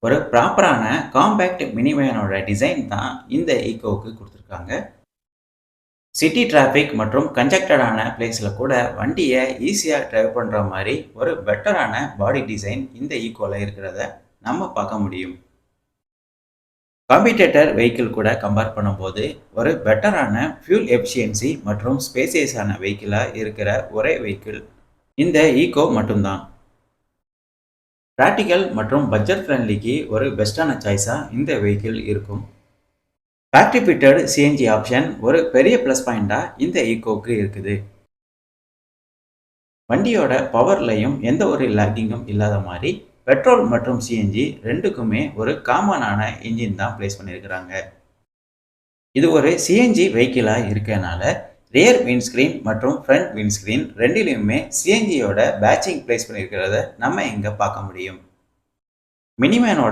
ஒரு ப்ராப்பரான compact மினிவேனோட design தான் இந்த ஈக்கோவுக்கு கொடுத்துருக்காங்க. சிட்டி டிராஃபிக் மற்றும் கன்ஜெக்டடான பிளேஸில் கூட வண்டியை ஈஸியாக டிரைவ் பண்ணுற மாதிரி ஒரு பெட்டரான பாடி டிசைன் இந்த ஈக்கோவில் இருக்கிறத நம்ம பார்க்க முடியும். காம்பீட்டேட்டர் வெஹிக்கிள் கூட கம்பேர் பண்ணும்போது ஒரு பெட்டரான ஃபியூல் எஃபிஷியன்சி மற்றும் ஸ்பேசியஸான வெஹிக்கிளாக இருக்கிற ஒரே வெஹிக்கிள் இந்த ஈக்கோ மட்டும்தான். ப்ராக்டிக்கல் மற்றும் பட்ஜெட் ஃப்ரெண்ட்லிக்கு ஒரு பெஸ்ட்டான சாய்ஸாக இந்த வெஹிக்கிள் இருக்கும். ஃபேக்டரி ஃபிட்டட் சிஎன்ஜி ஆப்ஷன் ஒரு பெரிய ப்ளஸ் பாயிண்டாக இந்த ஈக்கோவுக்கு இருக்குது. வண்டியோட பவர்லையும் எந்த ஒரு லேக்கிங்கும் இல்லாத மாதிரி பெட்ரோல் மற்றும் சிஎன்ஜி ரெண்டுக்குமே ஒரு காமனான இன்ஜின் தான் பிளேஸ் பண்ணியிருக்கிறாங்க. இது ஒரு சிஎன்ஜி வெஹிக்கிளாக இருக்கனால ரியர் விண்ட்ஸ்க்ரீன் மற்றும் ஃப்ரண்ட் விண்ட்ஸ்க்ரீன் ரெண்டிலையுமே சிஎன்ஜியோட பேட்சிங் பிளேஸ் பண்ணியிருக்கிறத நம்ம இங்கே பார்க்க முடியும். மினிமேனோட